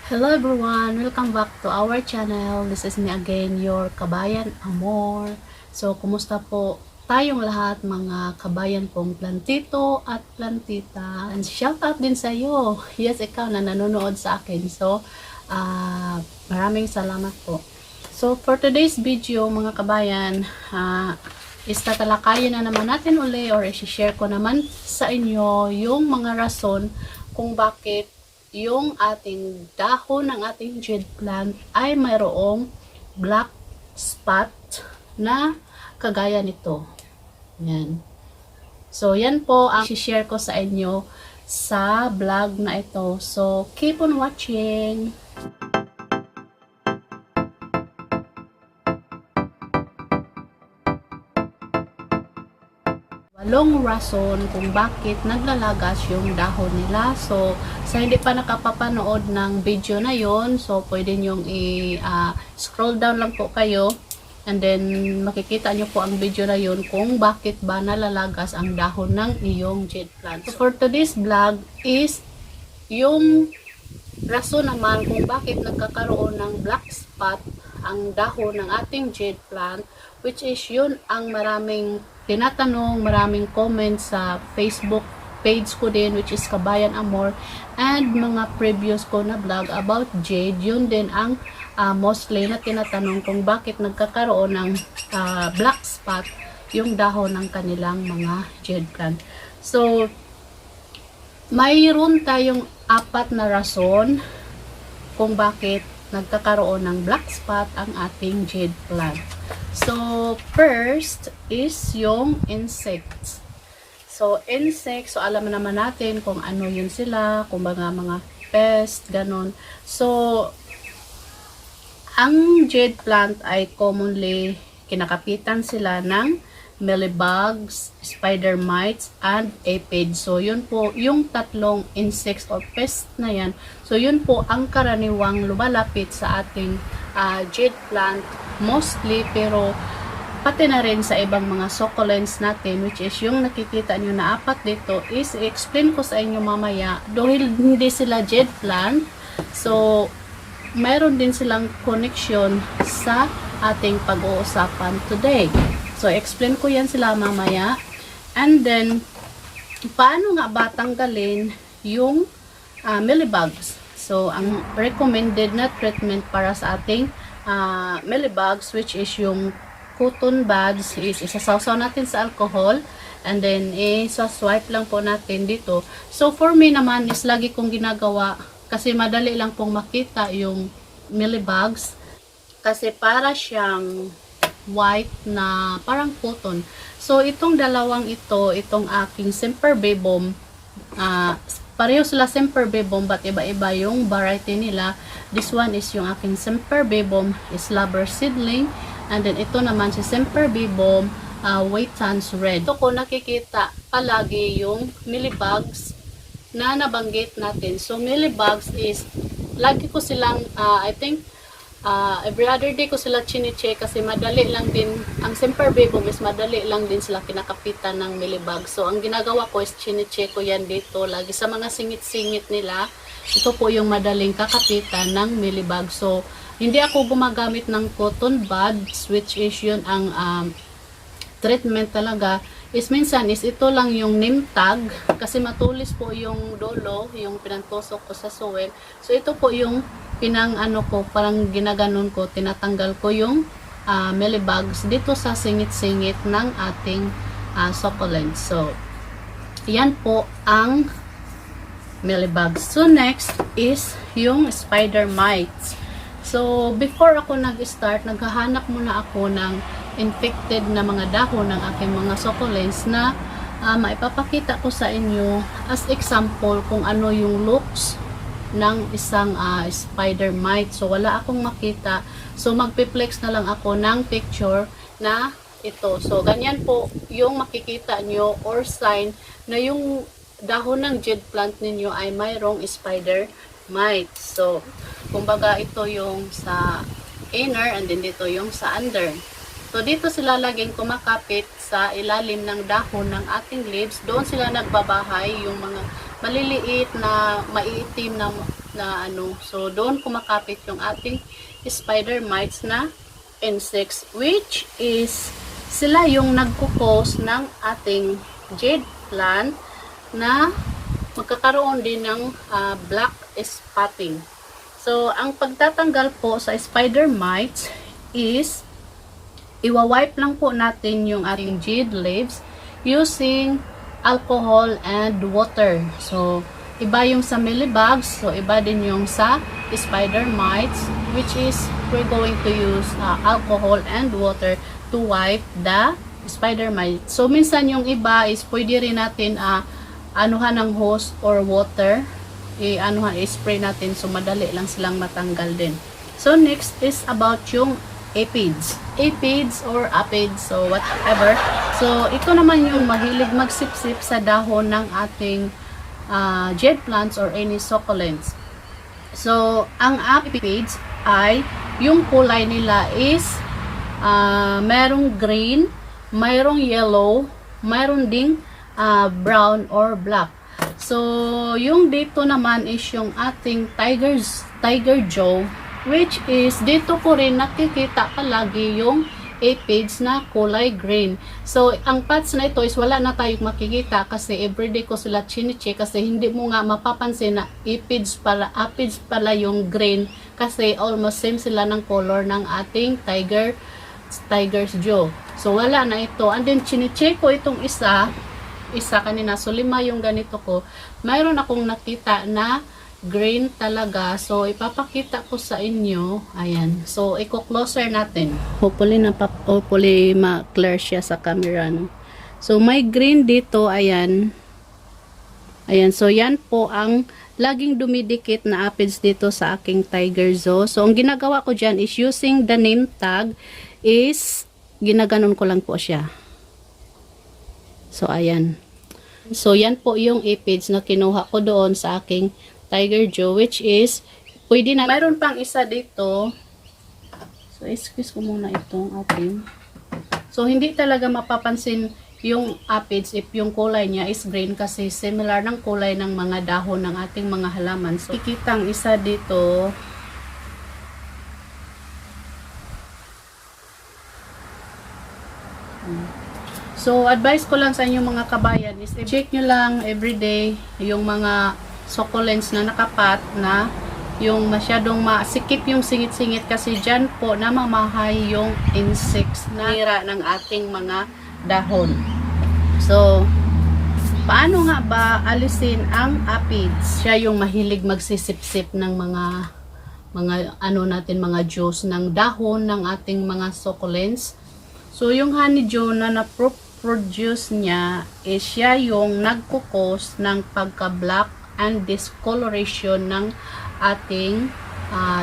Hello everyone! Welcome back to our channel. This is me again, your Kabayan Amor. So, kumusta po tayong lahat mga kabayan kong plantito at plantita. And shout out din sa iyo. Yes, ikaw na nanonood sa akin. So, maraming salamat po. So, for today's video mga kabayan, tatalakayin na naman natin uli or i-share ko naman sa inyo yung mga rason kung bakit yung ating dahon ng ating jade plant ay mayroong black spot na kagaya nito. Yan. So, yan po ang i-share ko sa inyo sa vlog na ito. So, keep on watching! Walong rason kung bakit naglalagas yung dahon nila. So, sa hindi pa nakapapanood ng video na yon, so pwede nyong scroll down lang po kayo and then makikita nyo po ang video na yon kung bakit ba nalalagas ang dahon ng iyong jade plant. So, for today's vlog is yung rason naman kung bakit nagkakaroon ng black spot ang dahon ng ating jade plant, which is yun ang maraming tinatanong, maraming comments sa Facebook page ko din, which is Kabayan Amor, and mga previous ko na vlog about jade. Yun din ang mostly na tinatanong kung bakit nagkakaroon ng black spot yung dahon ng kanilang mga jade plant. So, mayroon tayong 4 na rason kung bakit nagkakaroon ng black spot ang ating jade plant. So, first is yung insects. So, insects, so alam naman natin kung ano yun sila, kung mga pest, ganon. So, ang jade plant ay commonly kinakapitan sila ng mealybugs, spider mites, and aphids. So, yun po, yung tatlong insects or pest na yan. So, yun po ang karaniwang lumalapit sa ating jade plant mostly, pero pati na rin sa ibang mga succulents natin, which is yung nakikita nyo na 4 dito, is i-explain ko sa inyo mamaya. Dahil hindi sila jade plant, so mayroon din silang connection sa ating pag-uusapan today. So, explain ko yan sila mamaya. And then, paano nga ba tanggalin yung mealybugs? So, ang recommended na treatment para sa ating mealybugs, which is yung cotton buds, is isasawsaw natin sa alcohol. And then, isa-swipe lang po natin dito. So, for me naman, is lagi kong ginagawa kasi madali lang pong makita yung mealybugs. Kasi para siyang white na parang cotton. So, itong dalawang ito, itong aking Sempervivum, pareho sila Sempervivum, but iba-iba yung variety nila. This one is yung aking Sempervivum is Lover Seedling, and then ito naman si Sempervivum Waitans Red. Ito ko nakikita palagi yung mealybugs na nabanggit natin. So, mealybugs is, lagi ko silang, I think, every other day ko sila chine-check kasi madali lang din, ang Sempervivum is madali lang din sila kinakapitan ng mealybug. So, ang ginagawa ko is chine-check ko yan dito. Lagi sa mga singit-singit nila, ito po yung madaling kakapitan ng mealybug. So, hindi ako gumagamit ng cotton buds, which is yun ang treatment talaga. Is minsan is ito lang yung name tag kasi matulis po yung dolo, yung pinantusok ko sa soil. So, ito po yung parang ginaganon ko, tinatanggal ko yung mealybugs dito sa singit-singit ng ating succulents. So, yan po ang mealybugs. So, next is yung spider mites. So, before ako nag-start, naghahanap muna ako ng infected na mga dahon ng aking mga succulents na maipapakita ko sa inyo as example kung ano yung looks ng isang spider mite. So, wala akong makita. So, magpiplex na lang ako ng picture na ito. So, ganyan po yung makikita nyo or sign na yung dahon ng jade plant ninyo ay mayroong spider mite. So, kumbaga ito yung sa inner and then dito yung sa under. So, dito sila laging kumakapit sa ilalim ng dahon ng ating leaves. Doon sila nagbabahay, yung mga maliliit na maiitim na na ano. So, doon kumakapit yung ating spider mites na insects, which is sila yung nagkukos ng ating jade plant na magkakaroon din ng black spotting. So, ang pagtatanggal po sa spider mites is iwa-wipe lang po natin yung ating jade leaves using alcohol and water. So, iba yung sa mealybugs, so iba din yung sa spider mites, which is we're going to use alcohol and water to wipe the spider mites. So, minsan yung iba is pwede rin natin anuhan ng hose or water, i-spray natin, so madali lang silang matanggal din. So, next is about yung aphids or aphids, so whatever. So, ito naman yung mahilig magsipsip sa dahon ng ating jade plants or any succulents. So, ang aphids ay yung kulay nila is merong green, mayroong yellow, mayroon ding brown or black. So, yung dito naman is yung ating tiger jaw, which is dito ko rin nakikita palagi yung aphids na kulay green. So, ang pads na ito is wala na tayong makikita kasi everyday ko sila chinicheck kasi hindi mo nga mapapansin na aphids pala yung green kasi almost same sila ng color ng ating tiger's jaw. So, wala na ito. And then, chinicheck ko itong isa kanina. So, 5 yung ganito ko. Mayroon akong nakita na green talaga. So, ipapakita ko sa inyo. Ayan. So, i-closer natin. Hopefully ma-clear siya sa camera. No? So, may green dito. Ayan. Ayan. So, yan po ang laging dumidikit na aphids dito sa aking tiger jaw. So, ang ginagawa ko dyan is using the name tag is ginaganon ko lang po siya. So, ayan. So, yan po yung aphids na kinuha ko doon sa aking tiger jaw, which is, pwede na. Mayroon pang isa dito. So, excuse ko muna itong ating. So, hindi talaga mapapansin yung aphids if yung kulay niya is green kasi similar ng kulay ng mga dahon ng ating mga halaman. So, kikitang isa dito. So, advice ko lang sa inyo mga kabayan is check nyo lang everyday yung mga succulents na nakapat na yung masyadong masikip yung singit-singit kasi dyan po namamahay yung insects na nira ng ating mga dahon. So, paano nga ba alisin ang aphids? Siya yung mahilig magsisip-sip ng mga juice ng dahon ng ating mga succulents. So, yung honeydew na na-produce niya is siya yung nagkukos ng pagka-black and discoloration ng ating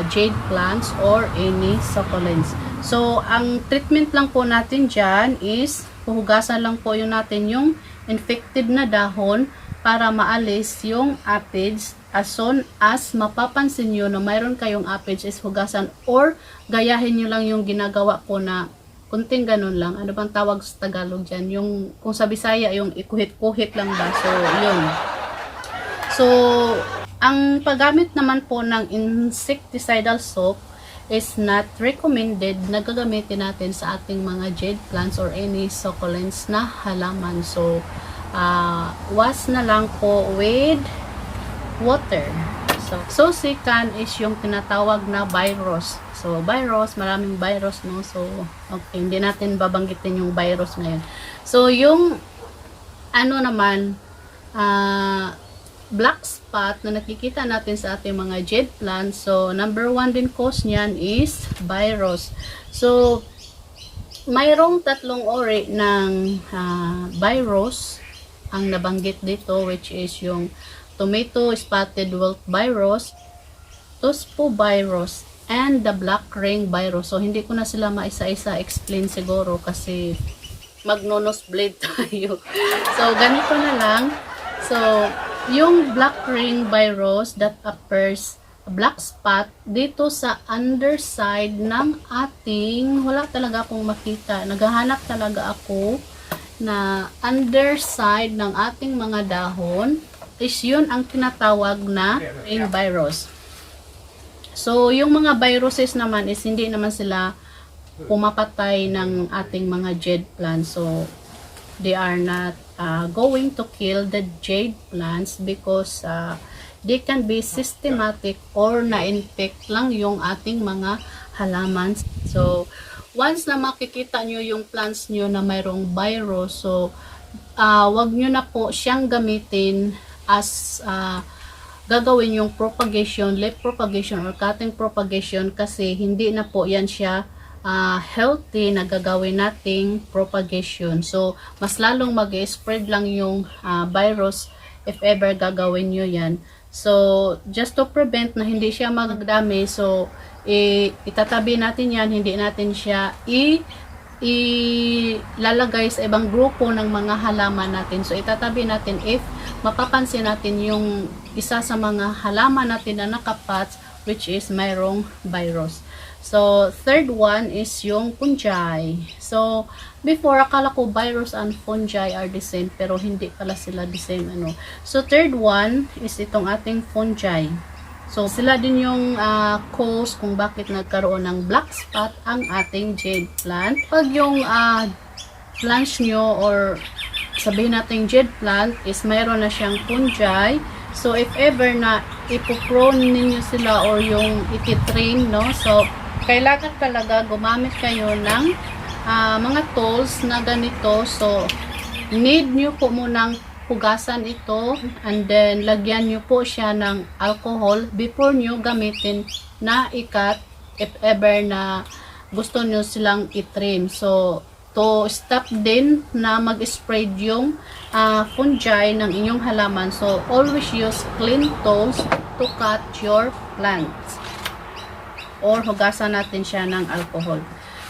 jade plants or any succulents. So, ang treatment lang po natin dyan is puhugasan lang po natin yung infected na dahon para maalis yung aphids. As soon as mapapansin nyo na mayroon kayong aphids is hugasan or gayahin nyo lang yung ginagawa ko na kunting ganun lang. Ano bang tawag sa Tagalog dyan? Yung, kung sa Bisaya, yung ikuhit-kuhit lang ba? So, yun. So, ang paggamit naman po ng insecticidal soap is not recommended na gagamitin natin sa ating mga jade plants or any succulents na halaman. So, wash na lang po with water. So second is yung tinatawag na virus. So, virus, maraming virus, no? So, okay, hindi natin babanggitin yung virus ngayon. So, yung black spot na nakikita natin sa ating mga jade plants. So, number 1 din cause niyan is virus. So, mayroong 3 uri ng virus ang nabanggit dito, which is yung tomato spotted wilt virus, tuspo virus, and the black ring virus. So, hindi ko na sila maisa-isa explain siguro kasi magnonosblade tayo. So, ganito na lang. So, yung black ring virus that occurs black spot dito sa underside ng ating, wala talaga akong makita, naghahanap talaga ako na underside ng ating mga dahon is yun ang tinatawag na ring virus. So, yung mga viruses naman is hindi naman sila pumapatay ng ating mga jade plants. So, they are not going to kill the jade plants because they can be systematic or na-infect lang yung ating mga halaman. So, once na makikita nyo yung plants nyo na mayroong virus, so, wag nyo na po siyang gamitin as gagawin yung propagation, leaf propagation or cutting propagation kasi hindi na po yan siya healthy na gagawin nating propagation. So, mas lalong mag-spread lang yung virus if ever gagawin nyo yan. So, just to prevent na hindi siya magdami, so, itatabi natin yan, hindi natin siya ilalagay sa ibang grupo ng mga halaman natin. So, itatabi natin if mapapansin natin yung isa sa mga halaman natin na nakapots which is mayroong virus. So, third one is yung fungi. So, before, akala ko virus and fungi are the same, pero hindi pala sila the same. So, third one is itong ating fungi. So, sila din yung cause kung bakit nagkaroon ng black spot ang ating jade plant. Pag yung plants nyo or sabihin natin jade plant is mayroon na siyang fungi. So, if ever na ipoprone ninyo sila or yung ititrain, no? So, kailangan talaga gumamit kayo ng mga tools na ganito. So, need nyo po munang hugasan ito and then lagyan nyo po siya ng alcohol before nyo gamitin na ikat if ever na gusto nyo silang itrim. So, to stop din na mag-spread yung fungi ng inyong halaman. So, always use clean tools to cut your plants. Or hugasan natin siya ng alcohol.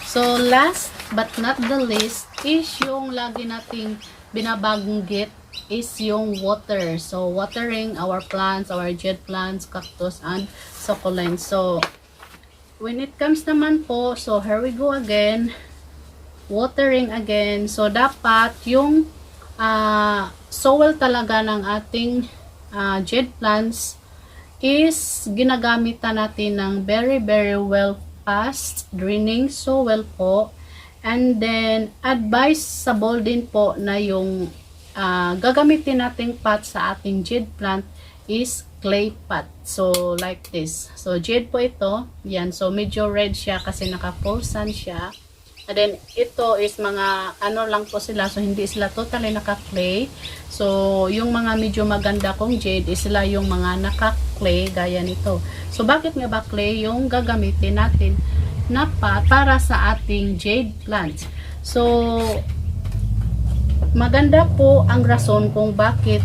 So, last but not the least is yung lagi nating binabanggit is yung water. So, watering our plants, our jade plants, cactus, and succulents. So, when it comes naman po, so here we go again. Watering again. So, dapat yung soil talaga ng ating jade plants is ginagamitan natin ng very well fast draining soil po. And then, advisable din po na yung gagamitin nating pot sa ating jade plant is clay pot. So, like this. So, jade po ito. Yan. So, medyo red siya kasi naka-full sun siya. And then, ito is mga, ano lang po sila. So, hindi sila totally naka-clay. So, yung mga medyo maganda kong jade is sila yung mga naka-clay gaya nito. So, bakit nga ba clay yung gagamitin natin na pot para sa ating jade plants? So, maganda po ang rason kung bakit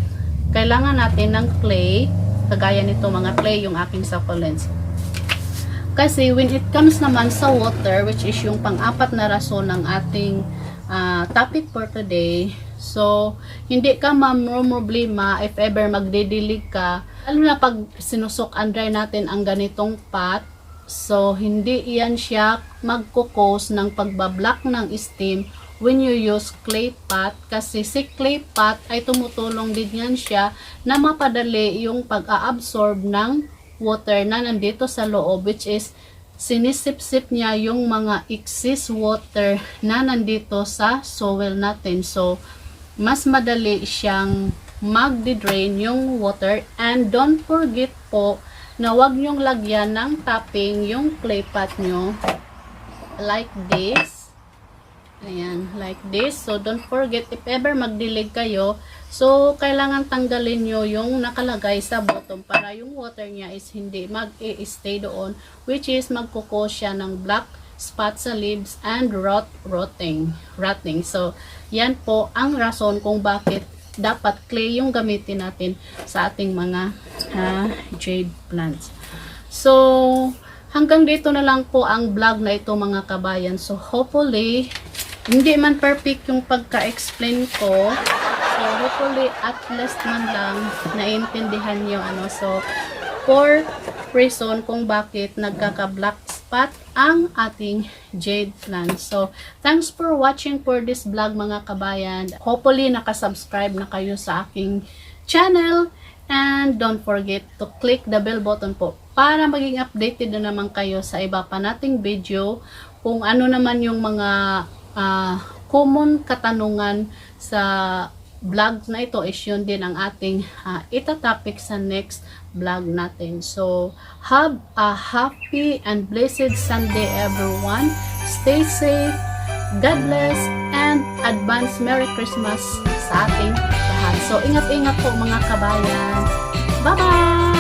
kailangan natin ng clay. Kagaya nito mga clay yung aking succulents. Kasi when it comes naman sa water, which is yung pang-apat na rason ng ating topic for today, so hindi ka problema if ever magdidilig ka, lalo na pag sinusok and dry natin ang ganitong pot. So hindi iyan siya magkukos ng pagbablock ng steam when you use clay pot, kasi si clay pot ay tumutulong din yan siya na mapadali yung pag-a-absorb ng water na nandito sa loob, which is sinisip-sip niya yung mga excess water na nandito sa soil natin. So, mas madali siyang mag-drain yung water. And don't forget po na wag nyong lagyan ng topping yung clay pot nyo like this. Ayan, like this. So, don't forget, if ever magdilig kayo, so, kailangan tanggalin nyo yung nakalagay sa bottom para yung water niya is hindi mag-i-stay doon, which is magkukos siya ng black spot sa leaves and rotting. So, yan po ang rason kung bakit dapat clay yung gamitin natin sa ating mga jade plants. So, hanggang dito na lang po ang vlog na ito mga kabayan. So, hopefully, hindi man perfect yung pagka-explain ko. So, hopefully, at least man lang naintindihan nyo. So, for reason kung bakit nagkaka-black spot ang ating jade plant. So, thanks for watching for this vlog mga kabayan. Hopefully, nakasubscribe na kayo sa aking channel. And don't forget to click the bell button po para maging updated na naman kayo sa iba pa nating video kung ano naman yung mga common katanungan sa vlog na ito is yun din ang ating itatopic sa next vlog natin. So, have a happy and blessed Sunday everyone. Stay safe, God bless, and advance Merry Christmas sa ating lahat. So, ingat-ingat po mga kabayan. Bye-bye!